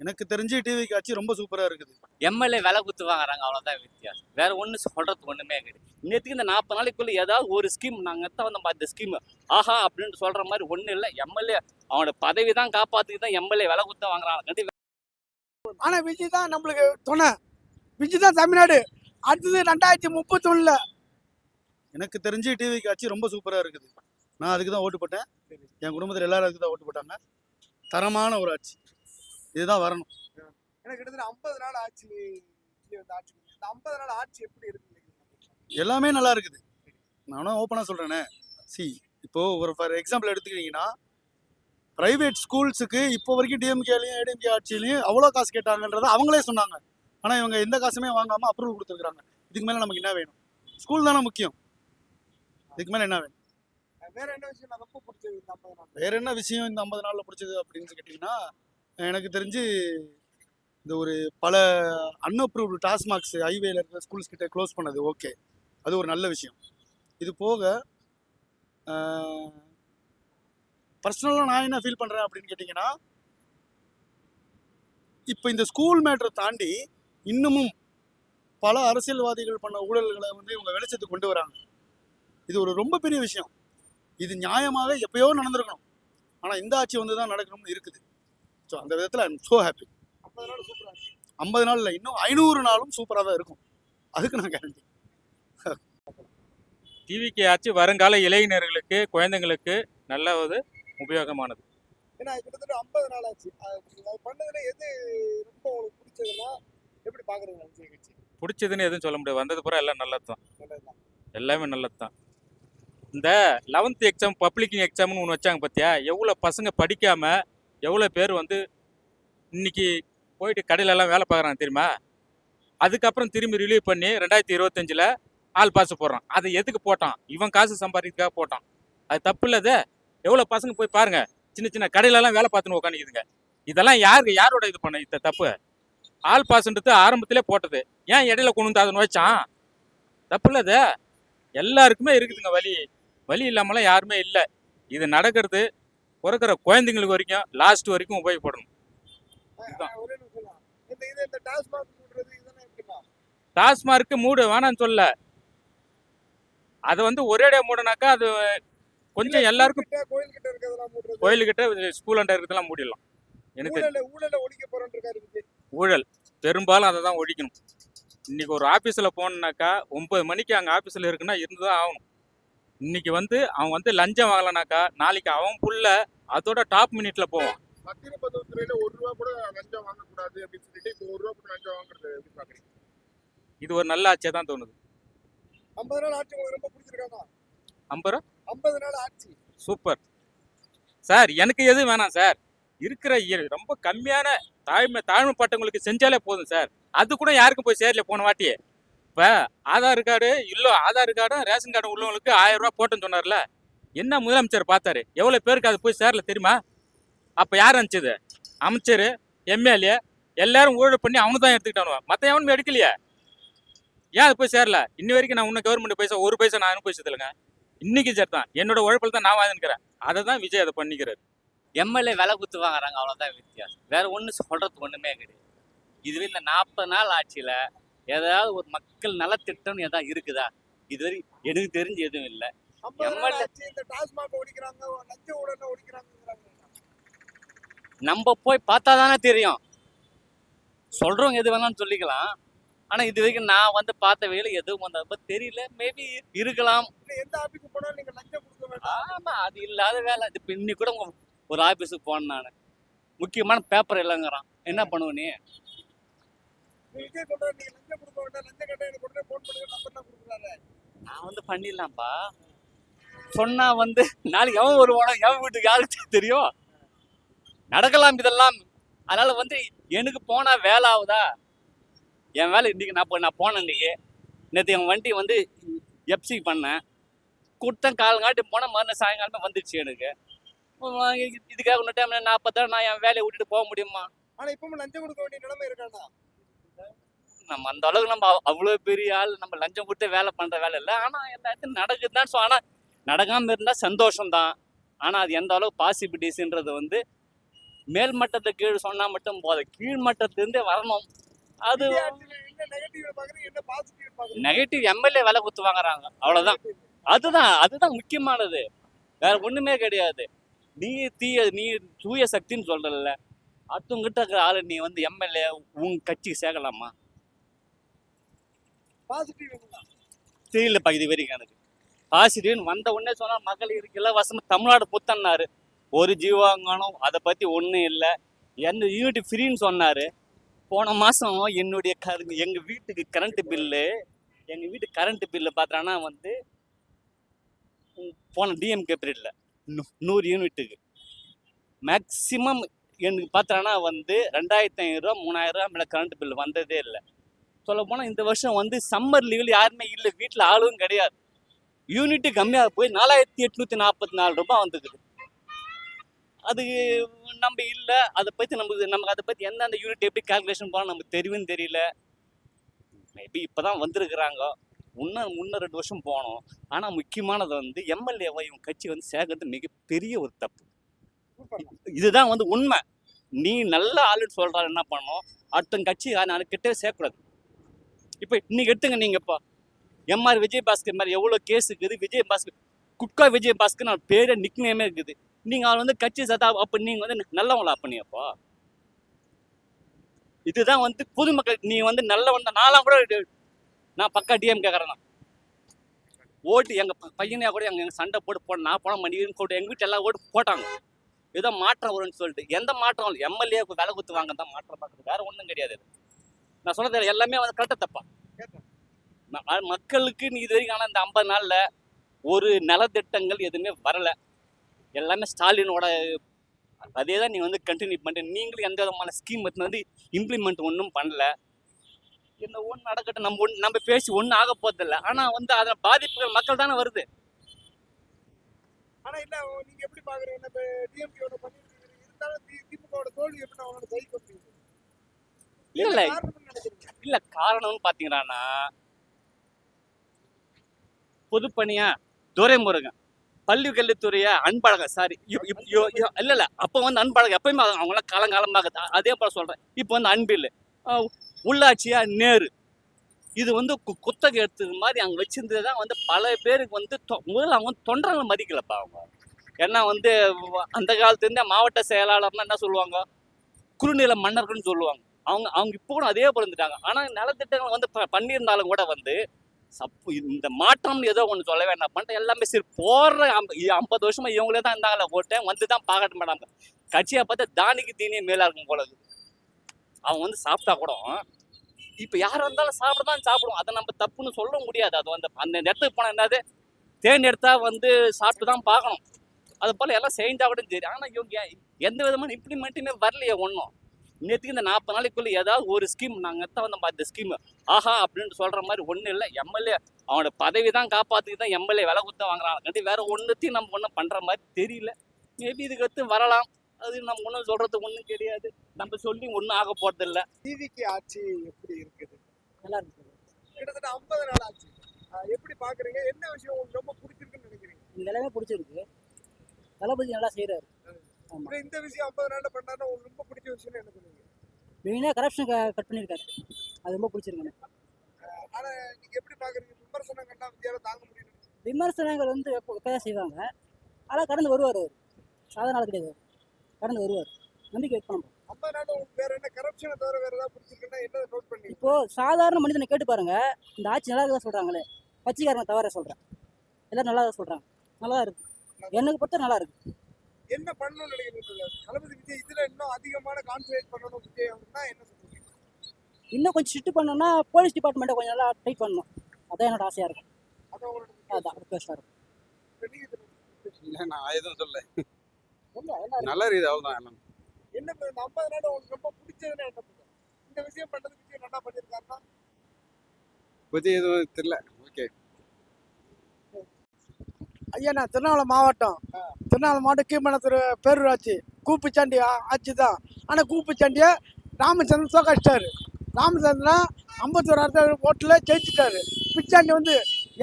எனக்கு தெரிஞ்சு டிவி காட்சி ரொம்ப சூப்பரா இருக்குது. எம்எல்ஏ விலை குத்து வாங்குறாங்க, அவ்வளோதான் வித்தியாசம். வேற ஒன்றும் சொல்றது ஒண்ணுமே கிடையாது. இன்னத்துக்கு இந்த 40 நாளைக்குள்ள ஏதாவது ஒரு ஸ்கீம் நாங்கள் தான் வந்து இந்த ஸ்கீம் ஆஹா அப்படின்னு சொல்ற மாதிரி ஒன்றும் இல்லை. எம்எல்ஏ அவனோட பதவி தான் காப்பாற்றிக்கு தான் எம்எல்ஏ விலை குத்த வாங்குறாங்க. ஆனா விஜய் தான் நம்மளுக்கு துணை. விஜய் தான் தமிழ்நாடு. அடுத்தது 2031ல எனக்கு தெரிஞ்சு டிவி காட்சி ரொம்ப சூப்பரா இருக்குது. நான் அதுக்கு தான் ஓட்டு போட்டேன். என் குடும்பத்தில் எல்லாரும் அதுக்கு தான் ஓட்டு போட்டாங்க. தரமான ஒரு ஆட்சி இதுதான் வரணும். எனக்கு கிட்டத்தட்ட 50 நாள் ஆட்சி. விஜய் வந்து ஆட்சி பண்ணி. இந்த 50 நாள் ஆட்சி எப்படி இருக்கு? எல்லாமே நல்லா இருக்குது. நானும் ஓப்பனாக சொல்கிறேனே. இப்போது ஒரு ஃபார் எக்ஸாம்பிள் எடுத்துக்கிட்டிங்கன்னா, ப்ரைவேட் ஸ்கூல்ஸுக்கு இப்போ வரைக்கும் டிஎம்கேலையும் ஏடிஎம்கே ஆட்சியிலையும் அவ்வளோ காசு கேட்டாங்கன்றதை அவங்களே சொன்னாங்க. ஆனால் இவங்க எந்த காசுமே வாங்காமல் அப்ரூவல் கொடுத்துருக்குறாங்க. இதுக்கு மேலே நமக்கு என்ன வேணும்? ஸ்கூல் தானே முக்கியம். இதுக்கு மேலே என்ன வேணும்? வேற என்ன விஷயம் நான் ரொம்ப பிடிச்சது இந்த 50 நாள்? வேற என்ன விஷயம் இந்த 50 நாளில் பிடிச்சது அப்படின்னு கேட்டிங்கன்னா, எனக்கு தெரிஞ்சு இந்த ஒரு பல அன்அப்ரூவ்டு டாஸ்மாக்ஸ் ஹைவேல இருக்கிற ஸ்கூல்ஸ் கிட்ட க்ளோஸ் பண்ணது ஓகே, அது ஒரு நல்ல விஷயம். இது போக பர்சனலாக நான் என்ன ஃபீல் பண்ணுறேன் அப்படின்னு கேட்டிங்கன்னா, இப்போ இந்த ஸ்கூல் மேட்டரை தாண்டி இன்னமும் பல அரசியல்வாதிகள் பண்ண ஊழல்களை வந்து இவங்க வெளிச்சத்துக்கு கொண்டு வராங்க. இது ஒரு ரொம்ப பெரிய விஷயம். இது நியாயமாக எப்பயோ நடந்திருக்கணும். ஆனால் இந்த ஆட்சி வந்து தான் நடக்கணும்னு இருக்குது. ஸோ அந்த விதத்தில் ஐ எம் ஸோ ஹாப்பி. 50 நாள் சூப்பரா இருக்கு. 50 நாள் இல்லை, இன்னும் 500 நாளும் சூப்பராக தான் இருக்கும். அதுக்கு நான் கேரண்டி. டிவிக்கு ஆச்சு வருங்கால இளைஞர்களுக்கு, குழந்தைங்களுக்கு நல்ல ஒரு உபயோகமானது. ஏன்னா கிட்டத்தட்ட 50 நாள் ஆச்சு. அது பண்ணதுல எது ரொம்ப உங்களுக்கு பிடிச்சதுன்னா எப்படி பாக்குறீங்க விஜய் கட்சி? பிடிச்சதுன்னு எதுவும் சொல்ல முடியாது. வந்தது பூரா எல்லாம் நல்லது தான். நல்லதுதான். எல்லாமே நல்லது தான். இந்த 11th எக்ஸாம் பப்ளிக் எக்ஸாம்னு ஒன்று வச்சாங்க பார்த்தியா? எவ்வளோ பசங்க படிக்காமல் எவ்வளோ பேர் வந்து இன்னைக்கு போயிட்டு கடையிலலாம் வேலை பார்க்குறாங்க தெரியுமா? அதுக்கப்புறம் திரும்பி ரிலீவ் பண்ணி 2025ல் ஆல் பாஸ் போடுறான். அதை எதுக்கு போட்டான்? இவன் காசு சம்பாதிக்கிறதுக்காக போட்டான். அது தப்பு இல்லை. அது எவ்வளோ பசங்க போய் பாருங்க, சின்ன சின்ன கடையிலலாம் வேலை பார்த்துன்னு உட்காந்துக்குதுங்க. இதெல்லாம் யாரோட இது பண்ண இந்த தப்பு? ஆல் பாஸ்ன்றது ஆரம்பத்திலே போட்டது, ஏன் இடையில கொண்டு வந்து அதை நுழைச்சான்? தப்பு இல்லை. அது எல்லாருக்குமே இருக்குதுங்க வலி. வலி இல்லாமலாம் யாருமே இல்லை. இது நடக்கிறது பிறக்கிற குழந்தைங்களுக்கு வரைக்கும் லாஸ்ட் வரைக்கும் உபயோகப்படணும். ஒரே நிமிஷம் தான். இந்த டாஸ்மாக் மூடுறது இதெல்லாம் எப்படின்னா? டாஸ்மார்க்கு மூடு வேணான்னு சொல்ல, அதை வந்து ஒரேடியா மூடனாக்கா அது கொஞ்சம் எல்லாருக்கும் கோயில்கிட்ட இருக்கிறதெல்லாம் மூடுறது. கோயிலுக்கிட்ட ஸ்கூல் அண்டர் இருக்கிறதெல்லாம் மூடிடலாம். எனக்கு ஊழலை ஒழிக்க போறேன்னு இருக்காரு விஜய். ஊழல் பெரும்பாலும் அதை தான் ஒழிக்கணும். இன்னைக்கு ஒரு ஆஃபீஸில் போனோம்னாக்கா 9 மணிக்கு அங்கே ஆஃபீஸில் இருக்குன்னா இருந்து தான் ஆகணும். இன்னைக்கு வந்து அவன் வந்து லஞ்சம் வாங்கலனாக்கா நாளைக்கு அவன் புள்ள அதோட டாப் மினிட்ல போவான். பத்திரப்பதிவுத்துறையில ₹1 கூட லஞ்சம் வாங்கக்கூடாது அப்படின்னு சொல்லிட்டு இப்போ ₹1 கூட லஞ்சம் வாங்குறது எப்படி பாக்குறீங்க? இது ஒரு நல்ல ஆட்சியா தான் தோணுது. 50 நாள் ஆட்சி உங்களுக்கு ரொம்ப பிடிச்சிருக்காங்க? 50 நாள் ஆட்சி சூப்பர் சார். எனக்கு எது வேணாம் சார். இருக்கிற ரொம்ப கம்மியான தாழ்மைப்பட்டவங்களுக்கு செஞ்சாலே போதும் சார். அது கூட யாருக்கும் போய் சேரல. போன வாட்டி இப்போ ஆதார் கார்டு இல்லை, ஆதார் கார்டும் ரேஷன் கார்டும் உள்ளவங்களுக்கு ₹1000 போட்டேன்னு சொன்னார்ல. என்ன முதலமைச்சர் பார்த்தாரு? எவ்வளோ பேருக்கு அது போய் சேரல தெரியுமா? அப்போ யார் அனுப்பிச்சது? அமைச்சர், எம்எல்ஏ எல்லாரும் ஊழல் பண்ணி அவனு தான் எடுத்துக்கிட்டானு. மற்ற எவனும் எடுக்கலையே. ஏன் அது போய் சேரல? இன்னி வரைக்கும் நான் இன்னும் கவர்மெண்ட் பைசா ஒரு பைசா நான் அனுபவிச்சது இல்லைங்க. இன்னைக்கு சார் தான் என்னோட உழைப்பில் தான் நான் வாங்கிக்கிறேன். அதை தான் விஜய் அதை பண்ணிக்கிறாரு. எம்எல்ஏ விலை குத்து வாங்குறாங்க, அவ்வளோதான் வித்தியாசம். வேற ஒன்றும் சொல்றது ஒண்ணுமே கிடையாது. இதுவே இந்த 40 நாள் ஆட்சியில ஏதாவது ஒரு மக்கள் நலத்திட்டம்னு ஏதாவது இருக்குதா? இதுவரை எனக்கு தெரிஞ்சு எதுவும் இல்லை. இந்த டாஸ்மாக் ஒழிக்கிறாங்க, லஞ்ச ஊழலை ஒழிக்கிறாங்க. நம்ம போய் பார்த்தா தானே தெரியும். சொல்றவங்க எது வேணாலும் சொல்லிக்கலாம். ஆனா இது வரைக்கும் நான் வந்து பார்த்த வேலை எதுவும் வந்து தெரியல. மேபி இருக்கலாம். எந்த ஆபீஸ்க்கு போனாலும் நீங்க லஞ்சம் கொடுக்க வேண்டாம். ஆமா, அது இல்லாத வேலை. இப்போ இன்னைக்கு கூட ஒரு ஆபீஸுக்கு போனேன் நான். முக்கியமான பேப்பர் இல்லைங்கிறான். என்ன பண்ணுவ நீ? விஜய் சொல்றாரு நீங்க லஞ்சம் கொடுக்க வேண்டாம், லஞ்சம் கேட்டா எனக்கு உடனே போன் பண்ணுங்க, நம்பர் தான் கொடுக்குறாரு. நான் வந்து பண்ணிடலாம்ப்பா சொன்னா வந்து நாளைக்கு எவன் வருவானோ, எவன் வீட்டுக்கு யாருக்கு தெரியும்? நடக்கலாம் இதெல்லாம். அதனால வந்து எனக்கு போனா வேலை ஆகுதா? என் வேலை இன்னைக்கு நான் போனேன். இன்னைக்கு நேற்று என் வண்டி வந்து எப்சி பண்ணேன், கொடுத்தேன். காலங்காட்டி போனால் மறுநாள் சாயங்காலமே வந்துடுச்சு எனக்கு. இதுக்காக ஒன்று டைம் 40 நான் என் வேலையை விட்டுட்டு போக முடியுமா? ஆனா இப்பவும் லஞ்சம் கொடுக்க வேண்டிய நிலைமை இருக்கானா? நம்ம அந்த அளவுக்கு நம்ம அவ்வளோ பெரிய ஆள், நம்ம லஞ்சம் கொடுத்து வேலை பண்ணுற வேலை இல்லை. ஆனால் எல்லாத்தையும் நடக்குது தான். ஸோ ஆனால் நடக்காமல் இருந்தால் சந்தோஷம்தான். ஆனால் அது எந்த அளவுக்கு பாசிபிலிட்டிஸ்ன்றது வந்து மேல் மட்டத்தை கீழ் சொன்னா மட்டும் போதும், கீழ் மட்டத்திலிருந்தே வரணும். அது விஜய் ஆட்சியில என்ன நெகட்டிவ் பாக்குறீங்க, என்ன பாசிட்டிவ் பாக்குறீங்க? நெகட்டிவ் எம்எல்ஏ விலை குத்து வாங்குறாங்க, அவ்வளவுதான். அதுதான் முக்கியமானது, வேற ஒண்ணுமே கிடையாது. நீ நீ தூய சக்தின்னு சொல்றல, அடுத்தவங்கிட்ட இருக்கிற ஆளு நீ வந்து எம்எல்ஏ உன் கட்சிக்கு சேர்க்கலாமா? பாசிட்டிவ் என்ன? தெரியலப்பா இது வரைக்கும் எனக்கு. பாசிட்டிவ்னு வந்த உடனே சொன்னா மகளிருக்கு இலவசம் தமிழ்நாடு புத்தன்னாரு, ஒரு ஜீவாங்கானம் அதை பத்தி ஒன்றும் இல்லை. எந்த யூனிட் ஃப்ரீன்னு சொன்னாரு. போன மாசம் என்னுடைய எங்க வீட்டுக்கு கரண்ட் பில்லு பார்த்தானா வந்து போன டிஎம்கே பீரியட்ல 100 யூனிட்டுக்கு மேக்சிமம் எனக்கு பார்த்தானா வந்து 2500 ரூபா 3000 ரூபா மேலே கரண்ட் பில்லு வந்ததே இல்லை. சொல்ல போனால் இந்த வருஷம் வந்து சம்மர் லீவில் யாருமே இல்லை, வீட்டில் ஆளும் கிடையாது. யூனிட்டு கம்மியாக போய் 4844 ரூபாய் வந்துக்குது. அது நம்ம இல்லை, அதை பற்றி நமக்கு அதை பற்றி எந்தெந்த யூனிட் எப்படி கால்குலேஷன் போனால் நமக்கு தெரியும்னு தெரியல. மேபி இப்போ தான் வந்திருக்கிறாங்க, இன்னும் 2 வருஷம் போகணும். ஆனால் முக்கியமானது வந்து எம்எல்ஏவை இவங்க கட்சி வந்து சேர்க்கறது மிகப்பெரிய ஒரு தப்பு. இதுதான் வந்து உண்மை. நீ நல்ல ஆளுன்னு சொல்கிறாரு என்ன பண்ணணும், அடுத்த கட்சி நான் கிட்டே சேர்க்கக்கூடாது. இப்போ இன்னைக்கு எடுத்துங்க, நீங்கள் இப்போ எம்ஆர் விஜயபாஸ்கர் மாதிரி எவ்வளோ கேஸ் இருக்குது. விஜயபாஸ்கர் குட்கா விஜயபாஸ்கர் நான் பேரே நிக்னேமே இருக்குது. நீங்கள் அவன் வந்து கட்சி சதா அப்போ நீங்கள் வந்து நல்லவங்களா பண்ணியப்போ? இதுதான் வந்து பொதுமக்கள் நீ வந்து நல்லவன் தான். நான்லாம் கூட நான் பக்கா டிஎம் கேட்குறேன். ஓட்டு எங்கள் பையனையா கூட எங்கள் சண்டை போட்டு நான் போன மணின்னு கூட எங்கள் வீட்டு எல்லாம் ஓட்டு போட்டாங்க. ஏதோ மாற்றம் வரும்னு சொல்லிட்டு எந்த மாற்றம் இல்லை. எம்எல்ஏ வேலை கொடுத்து வாங்க தான் மாற்றம் பார்க்குறது, வேற ஒன்றும் கிடையாது. நான் சொன்னது எல்லாமே வந்து கரெக்டாக தப்பா? மக்களுக்கு நீ இது வரைக்கும் ஆனால் இந்த 50 நாளில் ஒரு நலத்திட்டங்கள் எதுவுமே வரலை. எல்லாமே ஸ்டாலினோட அதே தான் நீ வந்து கண்டினியூ பண்ணிட்டு, நீங்களும் எந்த விதமான ஸ்கீம் வந்து இம்ப்ளிமெண்ட் ஒன்றும் பண்ணல. என்ன ஒன்று நடக்கட்டும், நம்ம பேசி ஒன்றும் ஆக போதில்லை. ஆனால் வந்து அதில் பாதிப்புகள் மக்கள் தானே வருது. ஆனா இல்ல, நீங்க எப்படி பாக்குறீங்க? நம்ம டிஎம்கேவோட பண்ணிட்டு இருந்தாலும் திமுகவோட தோல்வி எப்படி அவங்களோட ஜெயிக்க முடியுது? இல்ல காரணம்னு பாத்தீங்கன்னா, பொதுப்பணியா துரைமுருகன், பள்ளி கல்வித்துறைய அன்பழகன், சாரி இல்ல அப்ப வந்து அன்பழகன் எப்பயுமே அவங்களாம் காலங்காலமாக அதே போல சொல்றேன். இப்போ வந்து அன்பில் உள்ளாட்சியா நேரு, இது வந்து குத்தகை எடுத்தது மாதிரி அவங்க வச்சிருந்ததுதான் வந்து பல பேருக்கு வந்து முதல்ல அவங்க வந்து தொண்டர்களை மதிக்கலப்பா. அவங்க ஏன்னா வந்து அந்த காலத்துலேருந்தே மாவட்ட செயலாளர்னா என்ன சொல்லுவாங்க, குறுநில மன்னர்கள்னு சொல்லுவாங்க. அவங்க இப்போ கூட அதே போல இருந்துட்டாங்க. ஆனால் நலத்திட்டங்கள் வந்து பண்ணியிருந்தாலும் கூட வந்து இந்த மாற்றம்னு ஏதோ ஒன்று சொல்ல வேண்டாம் பண்ணிட்டு எல்லாமே சரி போடுற 50 வருஷமா இவங்களே தான் இருந்தாங்களே, ஓட்டேன் வந்து தான் பார்க்கட்ட மாட்டாங்க. கட்சியை பார்த்தா தானிக்கு தீனியே மேலாக இருக்கும் போல இருக்குது. அவங்க வந்து சாப்பிட்டா கூட இப்போ யார் வந்தாலும் சாப்பிடதான் சாப்பிடுவோம். அதை நம்ம தப்புன்னு சொல்ல முடியாது. அது வந்து அந்த இடத்துக்கு போனால் என்னது தேன் எடுத்தா வந்து சாப்பிட்டு தான் பார்க்கணும். அது போல் எல்லாம் செஞ்சா கூட சரி. ஆனால் இவங்க எந்த விதமான இம்ப்ளிமெண்ட்டுமே வரலையே ஒன்றும். நேற்றுக்கு இந்த 40 நாளைக்குள்ளே ஏதாவது ஒரு ஸ்கீம் நாங்கள் தான் வந்து இந்த ஸ்கீம் ஆஹா அப்படின்னு சொல்கிற மாதிரி ஒன்றும் இல்லை. எம்எல்ஏ அவனோட பதவி தான் காப்பாற்றிக்கு தான் எம்எல்ஏ விலை கொடுத்து வாங்குறாங்க. கண்டி வேற ஒன்றுத்தையும் நம்ம ஒன்றும் பண்ணுற மாதிரி தெரியல. மேபி இதுக்கு அடுத்து வரலாம். அது நம்ம ஒன்றும் சொல்கிறதுக்கு ஒன்றும் கிடையாது. நம்ம சொல்லி ஒன்றும் ஆக போகிறதில்ல. டிவிக்கு ஆட்சி எப்படி இருக்குது? நல்லா இருக்கு. கிட்டத்தட்ட 50 நாள் ஆச்சு. எப்படி பாக்குறீங்க? என்ன விஷயம் உங்களுக்கு ரொம்ப பிடிச்சிருக்குன்னு நினைக்கிறீங்க? இது எல்லாமே பிடிச்சிருக்கு. தளபதி நல்லா செய்யறாரு. ஆமா. இந்த விஷயம் 50 நாள்ல பண்ணாருன்னா உங்களுக்கு ரொம்ப பிடிச்ச விஷயம் என்ன பண்ணுவீங்க? மெயினா கரப்ஷன் கட் பண்ணியிருக்காரு. அது ரொம்ப பிடிச்சிருக்கு. ஆனா நீங்க எப்படி பாக்குறீங்க? விமர்சனம் கண்டா விஜயால தாங்க முடியல. விமர்சனங்கள் வந்து எப்பதான் செய்வாங்க. ஆனால் கடந்து வருவார். அவர் சாதாரண ஆள் கிடையாது. கடந்து வருவார். நம்பிக்கை வைக்கணும். 50 நாள் உங்களுக்கு வேற என்ன கரப்ஷனை தவிர வேற ஏதாவது பிடிச்சிருக்குன்னா என்ன நோட் பண்ணீங்க? இப்போ சாதாரண மனிதனை கேட்டு பாருங்க, இந்த ஆட்சி நல்லா இருக்குதா சொல்றாங்களே, கட்சிக்காரங்க தவிர சொல்றேன். எல்லாரும் நல்லா தான் சொல்றாங்க. நல்லா இருக்கு. எனக்கு பொறுத்த நல்லா இருக்கு. என்ன பண்ணணும்னு நினைக்கிறீங்க? தளபதி விஜய் இதுல இன்னும் அதிகமான கான்சன்ட்ரேட் பண்ணணும் விஜய் அப்படின்னா என்ன சொல்றீங்க? இன்னும் கொஞ்சம் ஸ்ட்ரிக்ட் பண்ணணும்னா போலீஸ் டிபார்ட்மெண்ட்டை கொஞ்சம் நல்லா டைட் பண்ணணும். அதான் என்னோட ஆசையா இருக்கும். அதான் உங்களோட அதான் ரிக்வெஸ்டாக இருக்கும். இல்லை நான் எதுவும் சொல்ல. என்ன நல்லா இருக்குது அவ்வளோதான். எல்லாம் என்ன இந்த 50 நாள் உங்களுக்கு ரொம்ப பிடிச்சதுன்னா என்ன பண்ணுங்க? இந்த விஷயம் பண்றது விஜய் நல்லா பண்ணியிருக்காருன்னா பற்றி எதுவும் தெரியல. ஓகே. ஐயா நான் திருவண்ணாமலை மாவட்டம் கீழ்மணத்தூர் பேரூராட்சி கூப்புச்சாண்டி ஆட்சி தான். ஆனால் கூப்புச்சாண்டியை ராமச்சந்திரன் சோகாச்சிட்டாரு. ராமச்சந்திரன் 51,000 ஓட்டில் ஜெயிச்சிட்டாரு. பிச்சாண்டி வந்து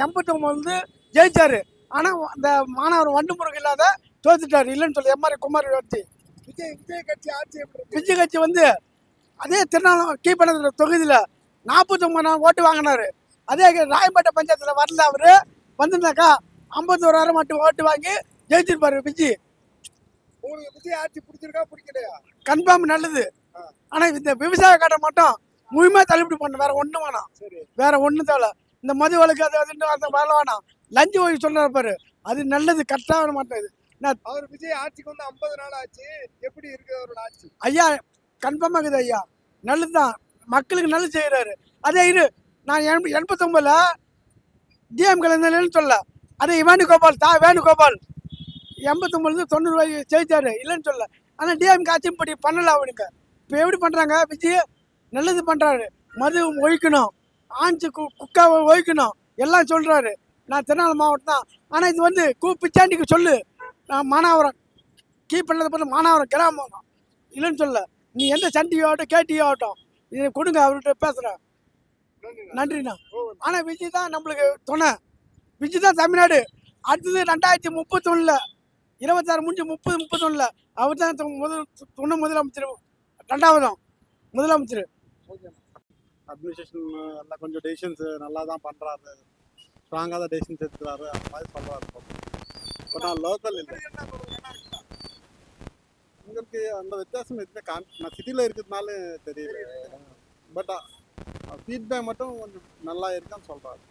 89 வந்து ஜெயிச்சாரு. ஆனால் அந்த மாணவர் வண்டு முருகு இல்லாத தோத்துட்டாரு. இல்லைன்னு சொல்லி எம்ஆர் குமார் வச்சு விஜய் கட்சி ஆட்சி எப்படி இருக்கு? விஜய் கட்சி வந்து அதே திருநாளம் கீழ்பண்ண தொகுதியில் 49 ஓட்டு வாங்கினாரு. அதே ராயம்பேட்டை பஞ்சாயத்தில் வரல அவரு. வந்திருந்தாக்கா 51,000 மட்டும் ஓட்டு வாங்கி ஜெயிச்சிருப்பாரு விஜய். உங்களுக்கு விஜய் ஆட்சி பிடிச்சிருக்கா பிடிக்கலையா? கன்ஃபார்ம் நல்லது. ஆனால் இந்த விவசாய கடை மட்டும் முழுமையாக தள்ளுபடி பண்ண, வேற ஒன்றும் வேணாம். சரி. வேற ஒன்றும் தேவை. இந்த மது வழக்கு அது அதுன்னு அந்த வேலை வேணாம். லஞ்சு ஒழிப்பு சொல்றாரு பாரு, அது நல்லது. கரெக்டாக மாட்டேன். அவர் விஜய் ஆட்சிக்கு வந்து 50 நாள் ஆச்சு. எப்படி இருக்கு அவரோட ஆட்சி? ஐயா கன்ஃபார்மாக இருக்குது ஐயா. நல்லது தான், மக்களுக்கு நல்லது செய்கிறாரு. அதே இரு, நான் 89ல் டிஎம்கேல இல்லைன்னு சொல்ல. அதே வேணுகோபால் வேணுகோபால் 89 90 ரூபாய்க்கு ஜெயிச்சாரு, இல்லைன்னு சொல்ல. ஆனால் டிஎம்கே ஆட்சியும் படி பண்ணல அவனுக்கு. இப்போ எப்படி பண்ணுறாங்க? விஜய் நல்லது பண்ணுறாரு. மது ஒழிக்கணும், ஆஞ்சு குக்காவை ஒழிக்கணும் எல்லாம் சொல்கிறாரு. நான் திருநெல்வேலி மாவட்டம் தான். ஆனால் இது வந்து பிச்சாண்டிக்கு சொல்லு, நான் மானாவரம் பண்ணதை பார்த்து மானாவரம் கிராமம் இல்லைன்னு சொல்ல. நீ எந்த சண்டியோ ஆகட்டும் கேட்டியோ ஆகட்டும், இதை கொடுங்க, அவர்கிட்ட பேசுகிறேன். நன்றிண்ணா. ஆனால் விஜய் தான் நம்மளுக்கு துணை. விஜய் தான் தமிழ்நாடு. அடுத்தது 2031 26 முடிஞ்சு 30-31 அவர் தான் முதலமைச்சர், 2வது முதலமைச்சர். அட்மினிஸ்ட்ரேஷன் எல்லாம் கொஞ்சம் டெசிஷன்ஸ் நல்லா தான் பண்ணுறாரு. ஸ்ட்ராங்காக தான் டெசிஷன்ஸ் எடுத்துக்கிறாரு. அந்த மாதிரி சொல்கிறாரு. பட் நான் லோக்கல் இல்லை, உங்களுக்கு அந்த வித்தியாசம் எதுவுமே நான் சிட்டியில் இருக்கிறதுனால தெரியல. பட் ஃபீட்பேக் மட்டும் கொஞ்சம் நல்லா இருக்குன்னு சொல்கிறாரு.